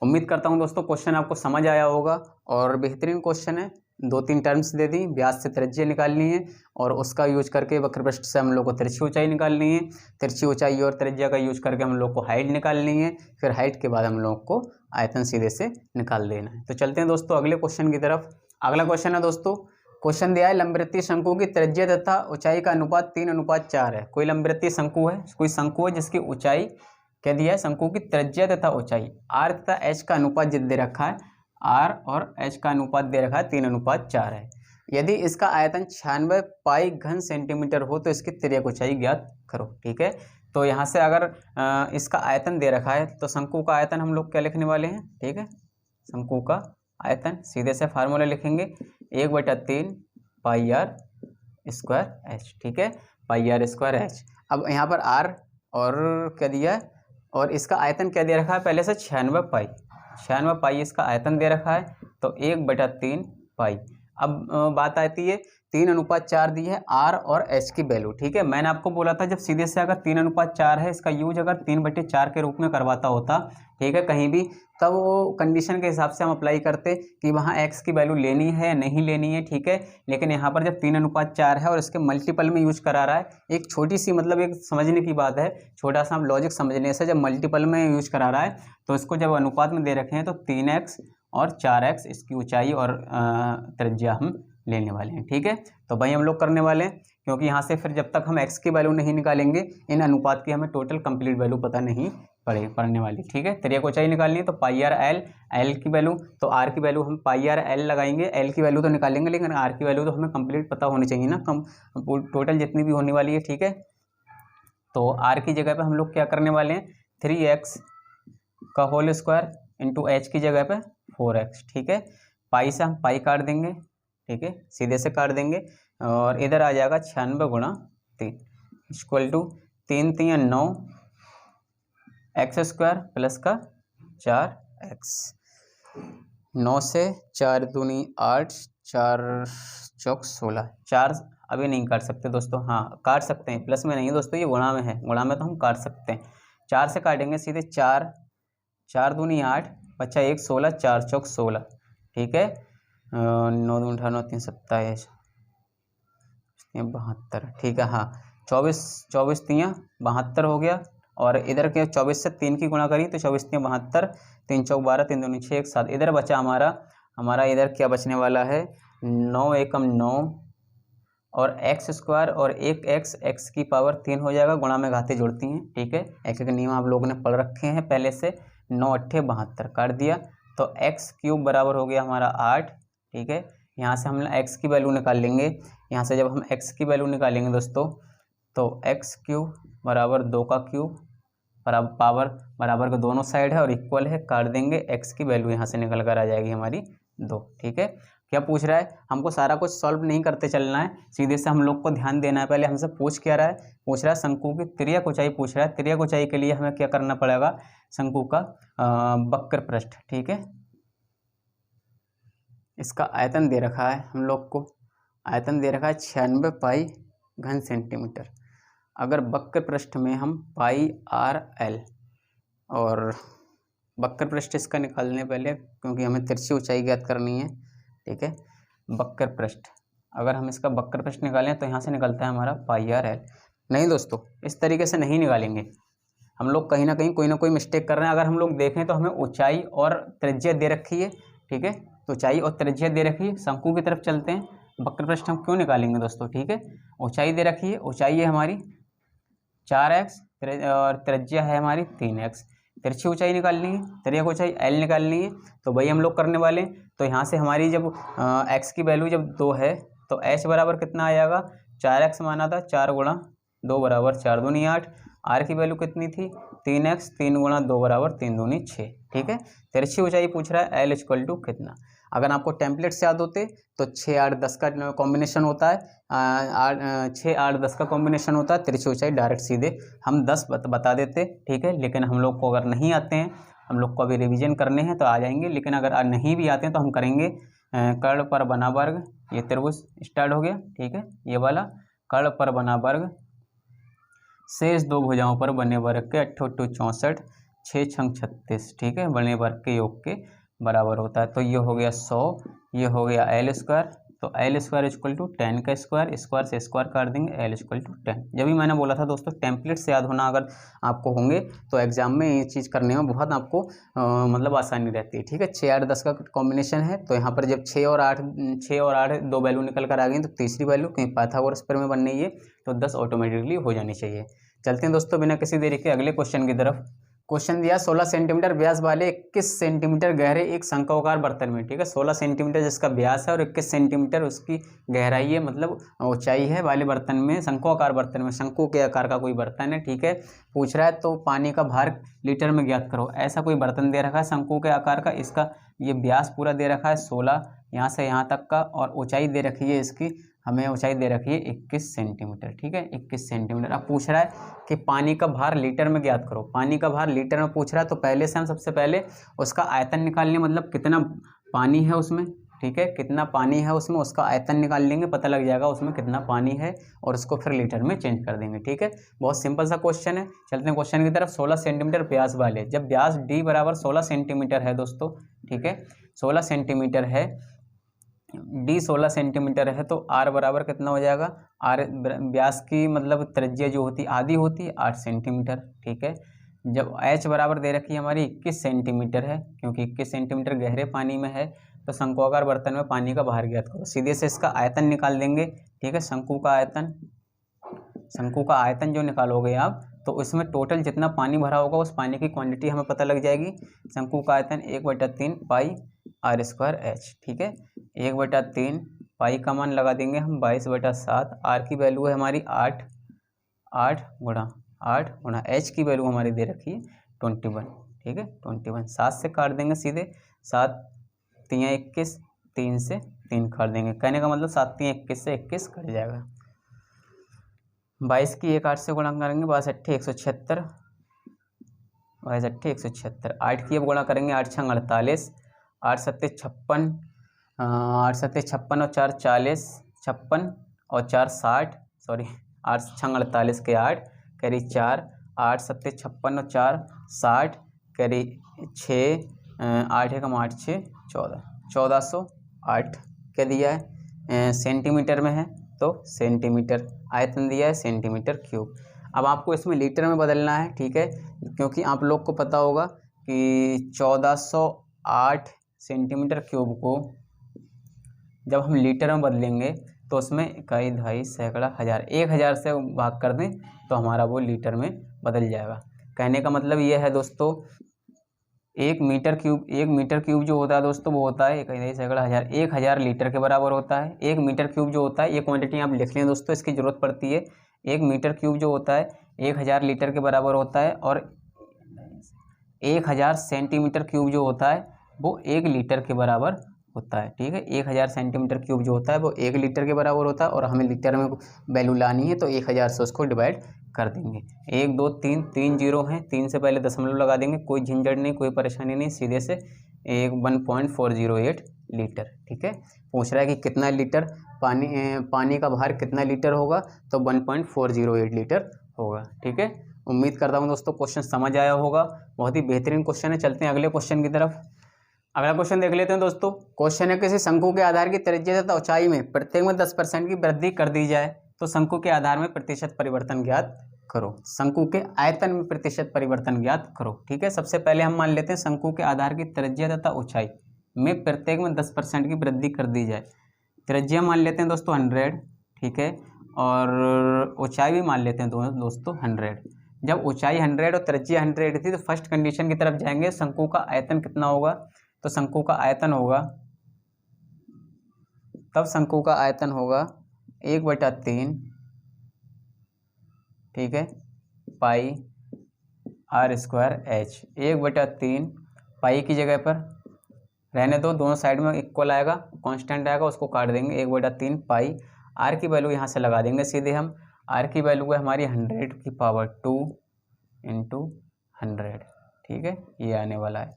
उम्मीद करता हूं दोस्तों क्वेश्चन आपको समझ आया होगा और बेहतरीन क्वेश्चन है। 2-3 टर्म्स दे दी, व्यास से त्रिज्या निकालनी है और उसका यूज करके वक्रपृष्ठ से हम लोग को तिरछी ऊंचाई निकालनी है, तिरछी ऊंचाई और त्रिज्या का यूज करके हम लोग को हाइट निकालनी है, फिर हाइट के बाद हम लोग को आयतन सीधे से निकाल देना है। तो चलते हैं दोस्तों अगले क्वेश्चन की तरफ। अगला क्वेश्चन है दोस्तों, क्वेश्चन दिया है लंबवृत्तीय शंकु की त्रिज्या तथा ऊंचाई का अनुपात 3:4 है। कोई लंबवृत्तीय शंकु है, कोई शंकु है जिसकी ऊंचाई क्या दिया है, शंकु की त्रिज्या तथा ऊंचाई R तथा H का अनुपात दे रखा है, R और H का अनुपात दे रखा है 3:4 है। यदि इसका आयतन 96 पाई घन सेंटीमीटर हो तो इसकी तिर्यक ऊंचाई ज्ञात करो। ठीक है, तो यहाँ से अगर इसका आयतन दे रखा है तो शंकु का आयतन हम लोग क्या लिखने वाले हैं। ठीक है, शंकु का आयतन सीधे से फार्मूला लिखेंगे, 1/3 पाई R स्क्वायर H। ठीक है, पाई R स्क्वायर H। अब यहाँ पर R और क्या दिया है और इसका आयतन क्या दे रखा है, पहले से 96 पाई इसका आयतन दे रखा है, तो 1/3 पाई। अब बात आती है 3:4 दी है R और H की वैल्यू। ठीक है, मैंने आपको बोला था जब सीधे से अगर 3:4 है, इसका यूज अगर 3/4 के रूप में करवाता होता, ठीक है, कहीं भी, तब वो कंडीशन के हिसाब से हम अप्लाई करते कि वहाँ X की वैल्यू लेनी है या नहीं लेनी है। ठीक है, लेकिन यहाँ पर जब 3:4 है और इसके मल्टीपल में यूज करा रहा है, एक छोटी सी मतलब एक समझने की बात है, छोटा सा हम लॉजिक समझने से, जब मल्टीपल में यूज करा रहा है तो इसको जब अनुपात में दे रखे हैं तो 3x और 4x इसकी ऊंचाई और त्रिज्या हम लेने वाले हैं। ठीक है, तो भाई हम लोग करने वाले हैं, क्योंकि यहाँ से फिर जब तक हम x की वैल्यू नहीं निकालेंगे इन अनुपात की हमें टोटल कंप्लीट वैल्यू पता नहीं पड़ने वाली। ठीक है, त्रिज्या को ऊंचाई निकालनी है तो पाई आर एल की वैल्यू, तो r की वैल्यू हम पाई आर एल लगाएंगे, l की वैल्यू तो निकालेंगे लेकिन r की वैल्यू तो हमें कंप्लीट पता होनी चाहिए ना, कम टोटल जितनी भी होने वाली है। ठीक है, तो r की जगह पे हम लोग क्या करने वाले हैं, 3x का होल स्क्वायर इंटू h की जगह पे 4x। ठीक है, पाई से हम पाई काट देंगे, ठीक है, सीधे से काट देंगे और इधर आ जाएगा 96 गुणा 3 equal to 3 3 9 x square plus का 4x। 9 से 4 दूनी 8, 4 चौक 16, 4 अभी नहीं काट सकते दोस्तों, हाँ काट सकते हैं, प्लस में नहीं दोस्तों, ये गुणा में है, गुणा में तो हम काट सकते हैं। 4 से काटेंगे सीधे, 4 4 दूनी 8, बच्चा 1 16, 4 चौक 16, ठीक है। 9 दूनी 18, 9 3 27, 72, ठीक है। हाँ 24 24 3 72 हो गया, और इधर के 24 से 3 की गुणा करी तो 24 3 72, 3 चौक 12, 3 दूनी 6, 1 7, इधर बचा हमारा इधर क्या बचने वाला है, 9 एकम 9 और एक्स स्क्वायर और एक एक्स की पावर 3 हो जाएगा, गुणा में घाते जुड़ती हैं, ठीक है। एक एक नियम आप लोगों ने पढ़ रखे हैं पहले से। 9 8 72 काट दिया तो एक्स क्यूब बराबर हो गया हमारा 8, ठीक है। यहाँ से हम एक्स की वैल्यू निकाल लेंगे, यहाँ से जब हम एक्स की वैल्यू निकालेंगे दोस्तों तो एक्स क्यूब बराबर 2 का क्यूब बराबर पावर बराबर के दोनों साइड है और इक्वल है, काट देंगे, एक्स की वैल्यू यहाँ से निकल कर आ जाएगी हमारी 2, ठीक है। क्या पूछ रहा है, हमको सारा कुछ सॉल्व नहीं करते चलना है, सीधे से हम लोग को ध्यान देना है। पहले हमसे पूछ क्या रहा है, पूछ रहा है शंकु की त्रियक ऊंचाई पूछ रहा है। त्रियक ऊंचाई के लिए हमें क्या करना पड़ेगा, शंकु का वक्र पृष्ठ, ठीक है। इसका आयतन दे रखा है हम लोग को, आयतन दे रखा है 96 पाई घन सेंटीमीटर। अगर वक्र पृष्ठ में हम पाई आर एल, और वक्र पृष्ठ इसका निकालने पहले, क्योंकि हमें तिरछी ऊंचाई ज्ञात करनी है, ठीक है। वक्र पृष्ठ, अगर हम इसका वक्र पृष्ठ निकालें तो यहाँ से निकलता है हमारा पाई आर एल। नहीं दोस्तों, इस तरीके से नहीं निकालेंगे, हम लोग कहीं ना कहीं कोई ना कोई मिस्टेक कर रहे हैं। अगर हम लोग देखें तो हमें ऊंचाई और त्रिज्या दे रखी है, ठीक है, तो ऊंचाई और त्रिज्या दे रखी है। शंकु की तरफ चलते हैं, वक्र पृष्ठ हम क्यों निकालेंगे दोस्तों, ठीक है। ऊंचाई दे रखी है, ऊंचाई है हमारी 4x और त्रिज्या है हमारी 3x। तिरछी ऊंचाई निकालनी है, त्रियक ऊंचाई एल निकालनी है, तो वही हम लोग करने वाले हैं। तो यहाँ से हमारी जब x की वैल्यू जब 2 है तो h बराबर कितना आ जाएगा, 4x माना था, 4 गुणा 2 बराबर 4 दूनी 8, r की वैल्यू कितनी थी 3x, 3 गुणा 2 बराबर 3 दूनी 6, ठीक है। तिरछी ऊंचाई पूछ रहा है, l इक्वल टू कितना। अगर आपको टेम्पलेट से याद होते तो 6 8 10 का कॉम्बिनेशन होता है, 6 8 10 का कॉम्बिनेशन होता है, तिरछी ऊंचाई डायरेक्ट सीधे हम 10 बता देते, ठीक है। लेकिन हम लोग को अगर नहीं आते हैं, हम लोग को अभी रिवीजन करने हैं तो आ जाएंगे, लेकिन अगर नहीं भी आते हैं तो हम करेंगे कर्ण पर बना वर्ग, ये त्रिभुज स्टार्ट हो गया, ठीक है। ये वाला कर्ण पर बना वर्ग, शेष 2 भुजाओं पर बने वर्ग के 8 8 64, 6 6 36, ठीक है, बने वर्ग के योग के बराबर होता है। तो ये हो गया 100, ये हो गया एल स्क्वायर, तो एल स्क्वायर इक्वल टू 10 का स्क्वायर, स्क्वायर से स्क्वायर काट देंगे, एल इक्वल टू 10। जब भी मैंने बोला था दोस्तों, टेम्पलेट से याद होना अगर आपको होंगे तो एग्जाम में ये चीज़ करने में बहुत आपको मतलब आसानी रहती है, ठीक है। 6 8 10 का कॉम्बिनेशन है, तो यहाँ पर जब 6 और 8 दो वैल्यू निकल कर आ गई तो तीसरी वैल्यू कहीं पाइथागोरस पर में बननी है तो 10 ऑटोमेटिकली हो जानी चाहिए। चलते हैं दोस्तों बिना किसी देरी के अगले क्वेश्चन की तरफ। क्वेश्चन दिया 16 सेंटीमीटर व्यास वाले 21 सेंटीमीटर गहरे एक शंक्वाकार बर्तन में, ठीक है। 16 सेंटीमीटर जिसका व्यास है और 21 सेंटीमीटर उसकी गहराई है, मतलब ऊंचाई है, वाले बर्तन में, शंक्वाकार बर्तन में, शंकु के आकार का कोई बर्तन है, ठीक है। पूछ रहा है तो पानी का भार लीटर में ज्ञात करो। ऐसा कोई बर्तन दे रखा है शंकु के आकार का, इसका ये व्यास पूरा दे रखा है 16 यहाँ से यहाँ तक का, और ऊंचाई दे रखी है इसकी, हमें ऊंचाई दे रखी है 21 सेंटीमीटर, ठीक है, 21 सेंटीमीटर। अब पूछ रहा है कि पानी का भार लीटर में ज्ञात करो। पानी का भार लीटर में पूछ रहा है तो पहले से हम सबसे पहले उसका आयतन निकाल लें, मतलब कितना पानी है उसमें, ठीक है, कितना पानी है उसमें, उसका आयतन निकाल लेंगे, पता लग जाएगा उसमें कितना पानी है, और उसको फिर लीटर में चेंज कर देंगे, ठीक है। बहुत सिंपल सा क्वेश्चन है। चलते हैं क्वेश्चन की तरफ। 16 सेंटीमीटर व्यास वाले, जब व्यास डी बराबर 16 सेंटीमीटर है दोस्तों, ठीक है, 16 सेंटीमीटर है, डी 16 सेंटीमीटर है, तो आर बराबर कितना हो जाएगा, आर व्यास की मतलब त्रिज्या जो होती आधी होती है 8 सेंटीमीटर, ठीक है। जब एच बराबर दे रखी है हमारी 21 सेंटीमीटर है, क्योंकि 21 सेंटीमीटर गहरे पानी में है, तो शंक्वाकार बर्तन में पानी का भार ज्ञात करो। सीधे से इसका आयतन निकाल देंगे, ठीक है। शंकु का आयतन जो निकालोगे आप, तो उसमें टोटल जितना पानी भरा होगा उस पानी की क्वांटिटी हमें पता लग जाएगी। शंकु का आयतन 1/3 पाई आर स्क्वायर एच, ठीक है। 1/3 पाई का मान लगा देंगे हम 22/7, आर की वैल्यू है हमारी 8 गुणा एच की वैल्यू हमारी दे रखी है 21, ठीक है, 21। 7 से काट देंगे सीधे, 7 3 21, 3 से 3 काट देंगे, कहने का मतलब 7 3 21 से 21 कट जाएगा। 22 की 1 8 से गुणा करेंगे, 22 8 176, 22 8 176। 8 की अब गुणा करेंगे, 8 6 48, 8 7 56, 8 सत्ते 56 और 4 40, 56 और 4 60, सॉरी 8 छंग 48 के 8 कैरी 4, 8 सत्ते 56 और 4 60 कैरी 6, 8 एकम 8 6 14, 1408 क्या दिया है, सेंटीमीटर में है तो सेंटीमीटर, आयतन दिया है सेंटीमीटर क्यूब। अब आपको इसमें लीटर में बदलना है, ठीक है, क्योंकि आप लोग को पता होगा कि 1408 सेंटीमीटर क्यूब को जब हम लीटर में बदलेंगे तो उसमें इकाई, दहाई, सैकड़ा, हज़ार, 1000 से भाग कर दें तो हमारा वो लीटर में बदल जाएगा। कहने का मतलब ये है दोस्तों, 1 मीटर क्यूब जो होता है दोस्तों वो होता है इकाई, दहाई, सैकड़ा, हज़ार, 1000 लीटर के बराबर होता है। 1 मीटर क्यूब जो होता है, ये क्वांटिटी आप लिख लें दोस्तों, इसकी ज़रूरत पड़ती है। 1 मीटर क्यूब जो होता है 1000 लीटर के बराबर होता है, और 1000 सेंटीमीटर क्यूब जो होता है वो 1 लीटर के बराबर होता है, ठीक है। 1000 सेंटीमीटर क्यूब जो होता है वो 1 लीटर के बराबर होता है, और हमें लीटर में वैल्यू लानी है तो 1000 से उसको डिवाइड कर देंगे। 1 2 3 3 जीरो हैं, 3 से पहले दशमलव लगा देंगे, कोई झंझट नहीं, कोई परेशानी नहीं, सीधे से 1.408 लीटर, ठीक है। पूछ रहा है कि कितना लीटर पानी का भार कितना लीटर होगा, तो 1.408 लीटर होगा, ठीक है। उम्मीद करता हूँ दोस्तों क्वेश्चन समझ आया होगा, बहुत ही बेहतरीन क्वेश्चन है। चलते हैं अगले क्वेश्चन की तरफ। अगला क्वेश्चन देख लेते हैं दोस्तों। क्वेश्चन है, किसी शंकु के आधार की त्रिज्या तथा ऊंचाई में प्रत्येक में 10% की वृद्धि कर दी जाए तो शंकु के आधार में प्रतिशत परिवर्तन ज्ञात करो। शंकु के आयतन में प्रतिशत परिवर्तन ज्ञात करो, ठीक है। सबसे पहले हम मान लेते हैं शंकु के आधार की त्रिज्या तथा ऊंचाई में प्रत्येक में 10% की वृद्धि कर दी जाए। त्रिज्या मान लेते हैं दोस्तों 100, ठीक है, और ऊंचाई भी मान लेते हैं दोस्तों 100। जब ऊंचाई 100 और त्रिज्या 100 थी तो फर्स्ट कंडीशन की तरफ जाएंगे, शंकु का आयतन कितना होगा, तो शंकु का आयतन होगा, तब शंकु का आयतन होगा 1/3, ठीक है, पाई r² h। 1/3 पाई की जगह पर रहने दो, दोनों साइड में इक्वल आएगा, कांस्टेंट आएगा, उसको काट देंगे, 1/3 पाई। r की वैल्यू यहाँ से लगा देंगे सीधे हम, r की वैल्यू है हमारी 100⁻2 × 100, ठीक है, ये आने वाला है।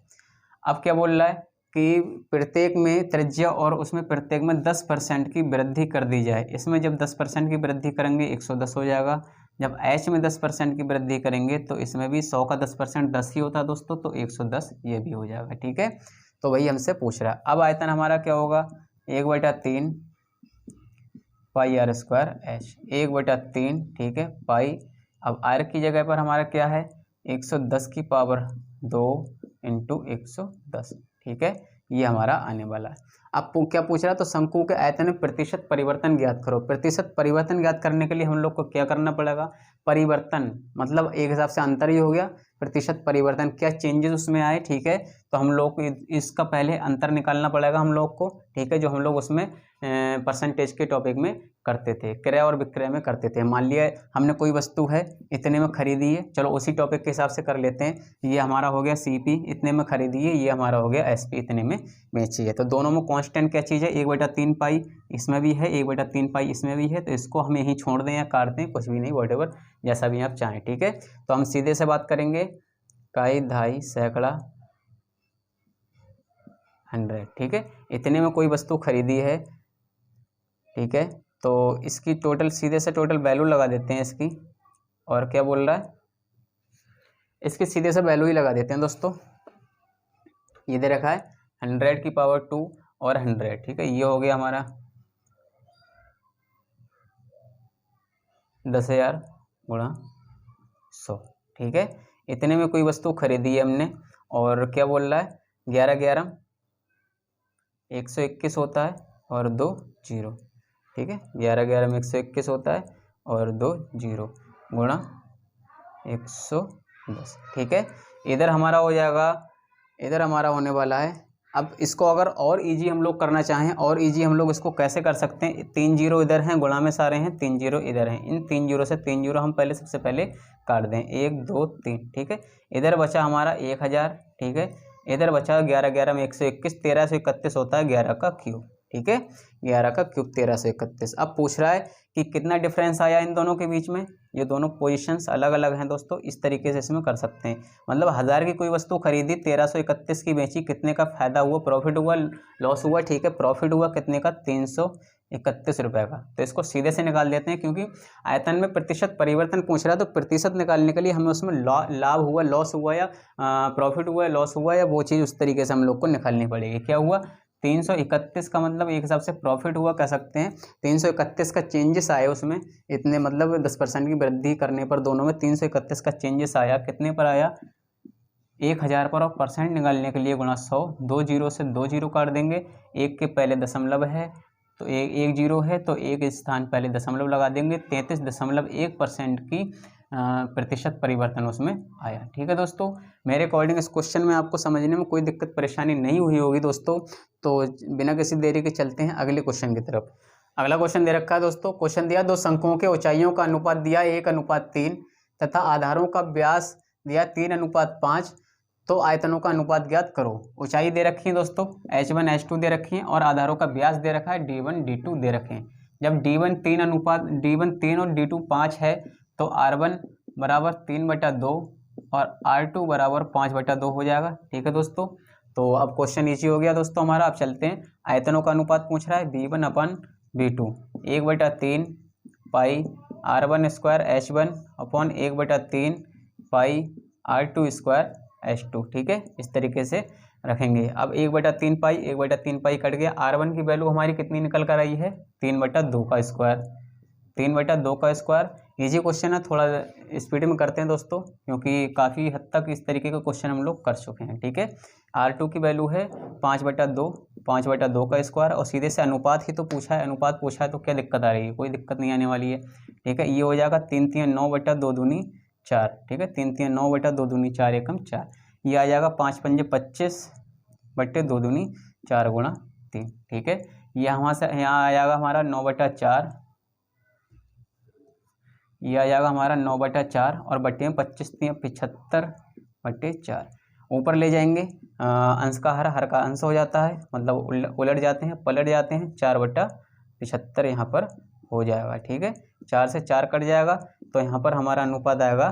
अब क्या बोल रहा है कि प्रत्येक में त्रिज्या और उसमें प्रत्येक में 10% की वृद्धि कर दी जाए। इसमें जब 10% की वृद्धि करेंगे 110 हो जाएगा। जब h में 10% की वृद्धि करेंगे तो इसमें भी 100 का 10% 10 ही होता है दोस्तों, तो 110 ये भी हो जाएगा, ठीक है। तो वही हमसे पूछ रहा है। अब आयतन हमारा क्या होगा, 1/3 पाई r² h, 1/3, ठीक है, पाई। अब r की जगह पर हमारा क्या है, 110 की पावर 2 × 110, ठीक है, ये हमारा आने वाला है। अब क्या पूछ रहा है, तो शंकु के आयतन में प्रतिशत परिवर्तन ज्ञात करो। प्रतिशत परिवर्तन ज्ञात करने के लिए हम लोग को क्या करना पड़ेगा, परिवर्तन मतलब एक हिसाब से अंतर ही हो गया, प्रतिशत परिवर्तन क्या चेंजेस उसमें आए, ठीक है। तो हम लोग को इसका पहले अंतर निकालना पड़ेगा हम लोग को, ठीक है, जो हम लोग उसमें परसेंटेज के टॉपिक में करते थे, क्रय और विक्रय में करते थे। मान लिया हमने कोई वस्तु है इतने में खरीदी है, चलो उसी टॉपिक के हिसाब से कर लेते हैं। ये हमारा हो गया CP इतने में खरीदी है, ये हमारा हो गया SP इतने में बेची है। तो दोनों में कांस्टेंट क्या चीज़ है, 1/3 पाई इसमें भी है, 1/3 पाई इसमें भी है, तो इसको हम यहीं छोड़ दें या काट दें, कुछ भी नहीं, वॉटेवर जैसा भी आप चाहें, ठीक है। तो हम सीधे से बात करेंगे, इकाई, दहाई, सैकड़ा, 100, ठीक है, इतने में कोई वस्तु खरीदी है, ठीक है। तो इसकी टोटल सीधे से टोटल वैल्यू लगा देते हैं इसकी, और क्या बोल रहा है, इसकी सीधे से वैल्यू ही लगा देते हैं दोस्तों। ये दे रखा है 100 की पावर 2 और 100, ठीक है, ये हो गया हमारा 10,000 × 100, ठीक है। इतने में कोई वस्तु खरीदी है हमने, और क्या बोल रहा है, 11 121 होता है और 2 0, ठीक है, 11 में 121 होता है और 2 0 × 110, ठीक है। इधर हमारा हो जाएगा, इधर हमारा होने वाला है। अब इसको अगर और इजी हम लोग करना चाहें, और इजी हम लोग इसको कैसे कर सकते हैं, 3 0 इधर हैं, गुणा में सारे हैं, 3 0 इधर हैं, इन 3 0 से 3 0 हम पहले सबसे पहले काट दें, 1 2 3, ठीक है। इधर बचा हमारा 1000, ठीक है, इधर बचा 11 में 121, 13 से 31 होता है 11 का क्यूब, ठीक है, 11 का क्यूब 1331। अब पूछ रहा है कि कितना डिफरेंस आया इन दोनों के बीच में। ये दोनों पोजीशंस अलग अलग हैं दोस्तों, इस तरीके से इसमें कर सकते हैं। मतलब 1000 की कोई वस्तु खरीदी, 1331 की बेची, कितने का फायदा हुआ, प्रॉफिट हुआ, लॉस हुआ, ठीक है। प्रॉफिट हुआ कितने का, 331 रुपये का। तो इसको सीधे से निकाल देते हैं, क्योंकि आयतन में प्रतिशत परिवर्तन पूछ रहा है, तो प्रतिशत निकालने के लिए हमें उसमें लाभ हुआ, लॉस हुआ, या प्रॉफिट हुआ, लॉस हुआ, या वो चीज़ उस तरीके से हम लोग को निकालनी पड़ेगी। क्या हुआ, 331 का मतलब एक हिसाब से प्रॉफिट हुआ कह सकते हैं। 331 का चेंजेस आए उसमें, इतने मतलब 10% की वृद्धि करने पर दोनों में 331 का चेंजेस आया। कितने पर आया, 1000 पर। और परसेंट निकालने के लिए गुणा 100, 2 जीरो से 2 जीरो काट देंगे, एक के पहले दशमलव है तो एक जीरो है तो एक स्थान पहले दशमलव लगा देंगे। 33.1% की प्रतिशत परिवर्तन उसमें आया। ठीक है दोस्तों, मेरे अकॉर्डिंग इस क्वेश्चन में आपको समझने में कोई दिक्कत परेशानी नहीं हुई होगी दोस्तों। तो बिना किसी देरी के चलते हैं अगले क्वेश्चन की तरफ। अगला क्वेश्चन दे रखा है दोस्तों, क्वेश्चन दिया, दो शंकुओं के ऊंचाइयों का अनुपात दिया 1:3 तथा आधारों का व्यास दिया 3:5, तो आयतनों का अनुपात ज्ञात करो। ऊंचाई दे रखी है दोस्तों, h1 h2 दे रखी है, और आधारों का व्यास दे रखा है d1 d2 दे रखे हैं। जब d1 3 और d2 5 है तो r1 बराबर 3/2 और r2 बराबर 5/2 हो जाएगा। ठीक है दोस्तों, तो अब क्वेश्चन ईजी हो गया दोस्तों हमारा। अब चलते हैं, आयतनों का अनुपात पूछ रहा है, b1/b2 1/3 पाई r1² h1 अपॉन 1/3 पाई r2² h2। ठीक है, इस तरीके से रखेंगे। अब 1/3 पाई कट गया। r1 की वैल्यू हमारी कितनी निकल कर आई है, 3/2 का स्क्वायर। 3/2 का स्क्वायर इजी क्वेश्चन है, थोड़ा स्पीड में करते हैं दोस्तों, क्योंकि काफ़ी हद तक इस तरीके का क्वेश्चन हम लोग कर चुके हैं। ठीक है, r2 की वैल्यू है 5/2 का स्क्वायर, और सीधे से अनुपात ही तो पूछा है, अनुपात पूछा है तो क्या दिक्कत आ रही है, कोई दिक्कत नहीं आने वाली है। ठीक है, ये हो जाएगा 3 3 9/2 दूनी 4। ठीक है, 3 3 9/2 दूनी 4 एकम 4। ये आ जाएगा 5 पंजे 25/2 दूनी 4 गुणा 3। ठीक है, ये यहाँ आ जाएगा हमारा 9/4, ये आ जाएगा हमारा 9/4, और बट्टे में 25 75/4। ऊपर ले जाएंगे, अंश का हर का अंश हो जाता है, मतलब उलट जाते हैं, पलट जाते हैं, 4/75 यहाँ पर हो जाएगा। ठीक है, 4 से 4 कट जाएगा, तो यहाँ पर हमारा अनुपात आएगा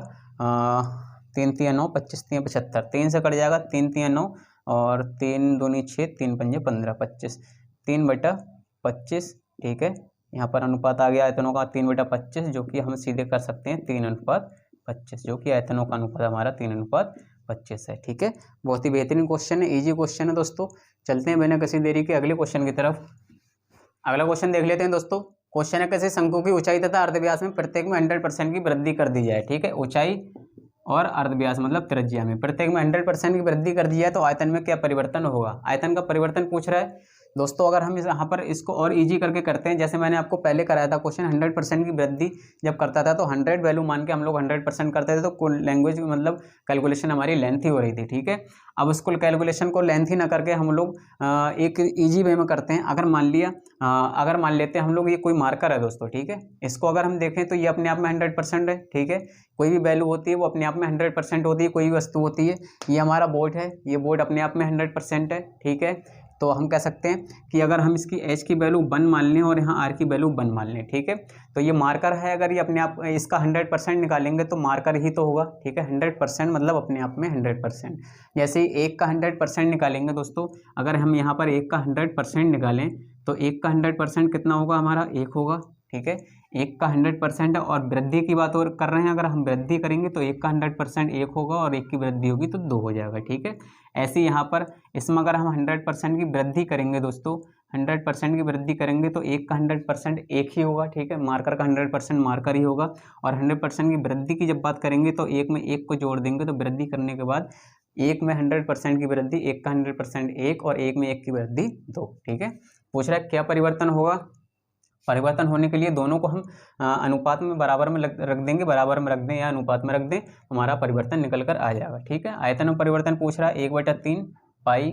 3 3 9 25 3 75। 3 से कट जाएगा 3 3 9, और 3 दूनी 6, 3 पंजे 15 25, 3/25। ठीक है, यहाँ पर अनुपात आ गया आयतनों का 3/25, जो कि हम सीधे कर सकते हैं 3:25, जो कि आयतनों का अनुपात हमारा 3:25 है। ठीक है, बहुत ही बेहतरीन क्वेश्चन है, इजी क्वेश्चन है दोस्तों। चलते हैं बिना किसी देरी के अगले क्वेश्चन की तरफ। अगला क्वेश्चन देख लेते हैं दोस्तों। क्वेश्चन है, कैसे शंकु की ऊंचाई तथा अर्धव्यास में प्रत्येक में 100% की वृद्धि कर दी जाए। ठीक है, ऊंचाई और अर्धव्यास मतलब त्रिज्या में प्रत्येक में 100% की वृद्धि कर दी जाए तो आयतन में क्या परिवर्तन होगा। आयतन का परिवर्तन पूछ रहा है दोस्तों। अगर हम यहाँ पर इसको और इजी करके करते हैं, जैसे मैंने आपको पहले कराया था क्वेश्चन, 100% की वृद्धि जब करता था तो 100 वैल्यू मान के हम लोग 100% करते थे, तो कुल लैंग्वेज मतलब कैलकुलेशन हमारी लेंथ ही हो रही थी। ठीक है, अब उसको कैलकुलेशन को लेंथ ही ना करके हम लोग एक इजी वे में करते हैं। अगर मान लेते हैं हम लोग, ये कोई मार्कर है दोस्तों। ठीक है, इसको अगर हम देखें तो ये अपने आप में 100% है। ठीक है, कोई भी वैल्यू होती है वो अपने आप में 100% होती है, कोई भी वस्तु होती है। ये हमारा बोर्ड है, ये बोर्ड अपने आप में 100% है। ठीक है, तो हम कह सकते हैं कि अगर हम इसकी h की वैल्यू 1 मान लें और यहाँ r की वैल्यू 1 मान लें, ठीक है, तो ये मार्कर है। अगर ये अपने आप इसका 100% निकालेंगे तो मार्कर ही तो होगा। ठीक है, 100% मतलब अपने आप में 100%। जैसे 1 का 100% निकालेंगे दोस्तों, अगर हम यहाँ पर 1 का 100% निकालें तो 1 का 100% कितना होगा, हमारा 1 होगा। ठीक है, 1 का 100% है, और वृद्धि की बात और कर रहे हैं, अगर हम वृद्धि करेंगे तो 1 का 100% 1 होगा, और 1 की वृद्धि होगी तो 2 हो जाएगा। ठीक है, ऐसे यहाँ पर इसमें अगर हम 100% की वृद्धि करेंगे दोस्तों, 100% की वृद्धि करेंगे तो 1 का 100% 1 ही होगा। ठीक है, मार्कर का 100% मार्कर ही होगा, और 100% की वृद्धि की जब बात करेंगे तो 1 में 1 को जोड़ देंगे, तो वृद्धि करने के बाद 1 में 100% की वृद्धि, 1 का 100% 1, और 1 में 1 की वृद्धि 2। ठीक है, पूछ रहा है क्या परिवर्तन होगा। परिवर्तन होने के लिए दोनों को हम अनुपात में बराबर में रख देंगे, बराबर में रख दें या अनुपात में रख दें, हमारा परिवर्तन निकल कर आ जाएगा। ठीक है, आयतन में परिवर्तन पूछ रहा है 1/3 पाई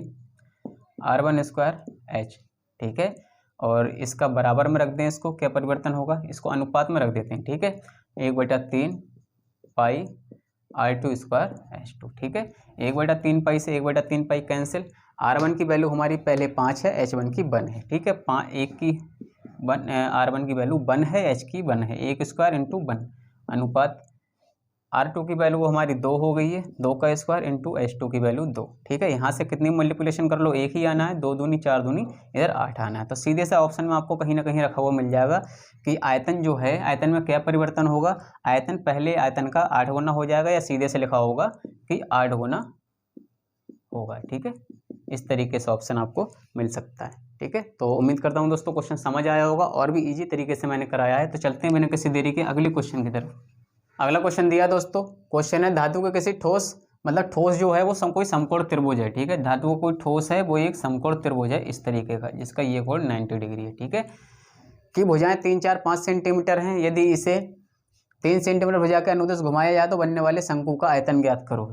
r1² h। ठीक है, और इसका बराबर में रख दें, इसको क्या परिवर्तन होगा, इसको अनुपात में रख देते हैं। ठीक है, 1/3 पाई r2² h2। ठीक है, 1/3 पाई से 1/3 पाई कैंसिल, R1 की वैल्यू हमारी पहले 5 है, H1 की 1 है, ठीक है। एक की 1, R1 की वैल्यू 1 है, H की 1 है, 1 स्क्वायर इंटू 1 अनुपात R2 की वैल्यू हमारी 2 हो गई है, 2 का स्क्वायर इंटू H2 की वैल्यू 2, ठीक है। यहाँ से कितनी मल्टीप्लिकेशन कर लो, एक ही आना है, 2 दूनी 4 दूनी इधर 8 आना है। तो सीधे से ऑप्शन में आपको कहीं ना कहीं रखा हुआ मिल जाएगा कि आयतन जो है, आयतन में क्या परिवर्तन होगा, आयतन पहले आयतन का 8 गुना हो जाएगा, या सीधे से लिखा होगा कि 8 गुना होगा, ठीक है। इस तरीके से ऑप्शन आपको मिल सकता है, ठीक है। तो उम्मीद करता हूँ दोस्तों क्वेश्चन समझ आया होगा, और भी ईजी तरीके से मैंने कराया है। तो चलते हैं बिना किसी देरी के अगले क्वेश्चन की तरफ। अगला क्वेश्चन दिया दोस्तों, क्वेश्चन है धातु के किसी ठोस, मतलब ठोस जो है वो कोई समकोण त्रिभुज है, ठीक है। धातु का कोई ठोस है, वो एक समकोण त्रिभुज है इस तरीके का, जिसका ये कोण 90 डिग्री है, ठीक है। कि भुजाएं 3, 4, 5 सेंटीमीटर हैं। यदि इसे 3 सेंटीमीटर भुजा के अनुदिश घुमाया जाए तो बनने वाले शंकु का आयतन ज्ञात करो।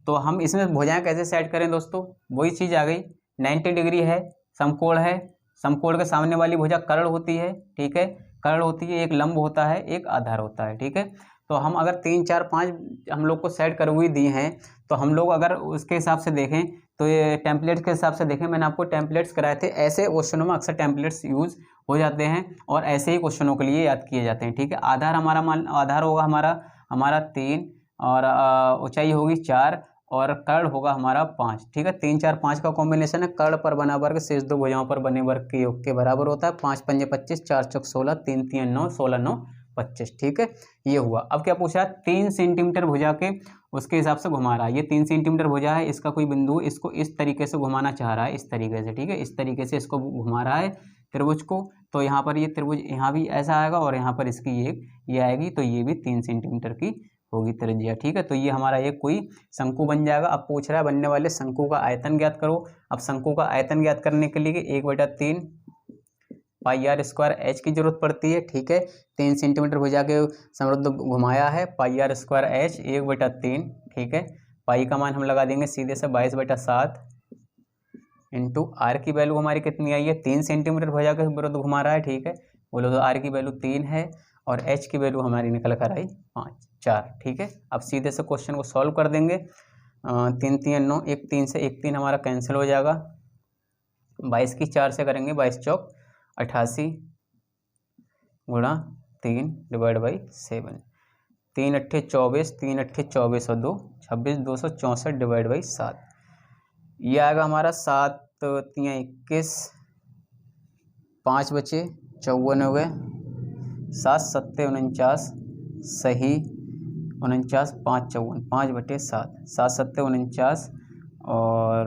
तो हम इसमें भुजाएं कैसे सेट करें दोस्तों, वही चीज़ आ गई। 90 डिग्री है, समकोण है, समकोण के सामने वाली भुजा कर्ण होती है, ठीक है। कर्ण होती है, एक लंब होता है, एक आधार होता है, ठीक है। तो हम अगर 3, 4, 5 हम लोग को सेट कर हुई दी हैं, तो हम लोग अगर उसके हिसाब से देखें, तो ये टेम्पलेट्स के हिसाब से देखें, मैंने आपको टेम्पलेट्स कराए थे। ऐसे क्वेश्चनों में अक्सर टेम्पलेट्स यूज़ हो जाते हैं, और ऐसे ही क्वेश्चनों के लिए याद किए जाते हैं, ठीक है। आधार आधार होगा हमारा 3, और ऊंचाई होगी 4, और कर्ण होगा हमारा 5, ठीक है। 3, 4, 5 का कॉम्बिनेशन है। कर्ण पर बना वर्ग शेष दो भुजाओं पर बने वर्ग के योग के बराबर होता है। 5 पंजे 25, 4 चौक 16, 3 3 9, 16 9 25, ठीक है। ये हुआ। अब क्या पूछा, 3 सेंटीमीटर भुजा के उसके हिसाब से घुमा रहा है। ये 3 सेंटीमीटर भुजा है, इसका कोई बिंदु इसको इस तरीके से घुमाना चाह रहा है, इस तरीके से, ठीक है। इस तरीके से इसको घुमा रहा है त्रिभुज को। तो यहाँ पर ये त्रिभुज यहाँ भी ऐसा आएगा, और यहाँ पर इसकी एक ये आएगी, तो ये भी 3 सेंटीमीटर की होगी त्रिज्या, ठीक है। तो ये हमारा एक कोई शंकु बन जाएगा। अब पूछ रहा है बनने वाले शंकु का आयतन ज्ञात करो। अब शंकु का आयतन ज्ञात करने के लिए 1/3 पाई आर स्क्वायर एच की जरूरत पड़ती है, ठीक है। 3 सेंटीमीटर भुजा के समृद्ध घुमाया है, पाई आर स्क्वायर एच 1/3, ठीक है। पाई का मान हम लगा देंगे सीधे से 22/7 इंटू आर की वैल्यू हमारी कितनी आई है, 3 सेंटीमीटर भुजा के विरुद्ध घुमा रहा है, ठीक है। बोलो तो आर की वैल्यू 3 है, और एच की वैल्यू हमारी निकल कर आई 4, ठीक है। अब सीधे से क्वेश्चन को सॉल्व कर देंगे। 3 3 9, 1 3 से 1 3 हमारा कैंसिल हो जाएगा। 22 की 4 से करेंगे, 22 चौक 88 गुणा 3 डिवाइड बाई 7, 3 अट्ठे 24, 3 अट्ठे 24 और 2 26, 264 डिवाइड बाई 7। ये आएगा हमारा 7 3 21, 5 बचे 54 हो गए, 7 7 49 सही 49, 5 54, 5/7, 7 7 49, और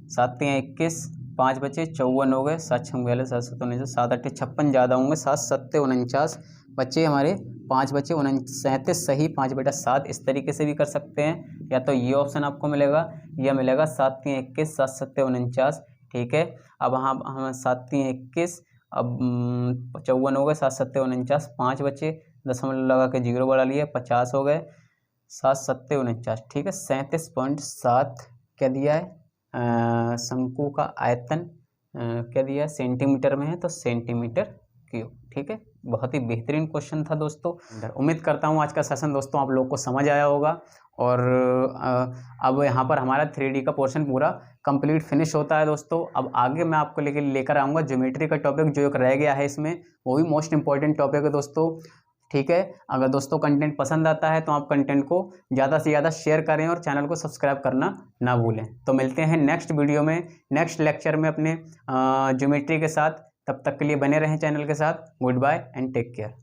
7 3 21, 5 बचे 54 हो गए, 7 6 42, 7 7 49, 7 8 56 ज़्यादा होंगे, 7 7 49 बचे हमारे, 5 बचे 37 सही 5/7। इस तरीके से भी कर सकते हैं, या तो ये ऑप्शन आपको मिलेगा, या मिलेगा 7 3 21, 7 7 49, ठीक है। अब हम 7 3 21, अब 54 हो गए, 7 7 49, 5 बचे, दशमलव लगा के 0 बढ़ा लिए, 50 हो गए, 7 7 49, ठीक है। 37.7 क्या दिया है, शंकु का आयतन क्या दिया है, सेंटीमीटर में है, तो सेंटीमीटर क्यूब, ठीक है। बहुत ही बेहतरीन क्वेश्चन था दोस्तों। उम्मीद करता हूँ आज का सेशन दोस्तों आप लोग को समझ आया होगा, और अब यहाँ पर हमारा 3D का पोर्शन पूरा कंप्लीट फिनिश होता है दोस्तों। अब आगे मैं आपको लेकर आऊँगा ज्योमेट्री का टॉपिक, जो एक रह गया है इसमें, वो भी मोस्ट इंपॉर्टेंट टॉपिक है दोस्तों, ठीक है। अगर दोस्तों कंटेंट पसंद आता है तो आप कंटेंट को ज़्यादा से ज़्यादा शेयर करें, और चैनल को सब्सक्राइब करना ना भूलें। तो मिलते हैं नेक्स्ट वीडियो में, नेक्स्ट लेक्चर में अपने ज्योमेट्री के साथ। तब तक के लिए बने रहें चैनल के साथ। Good bye and take care.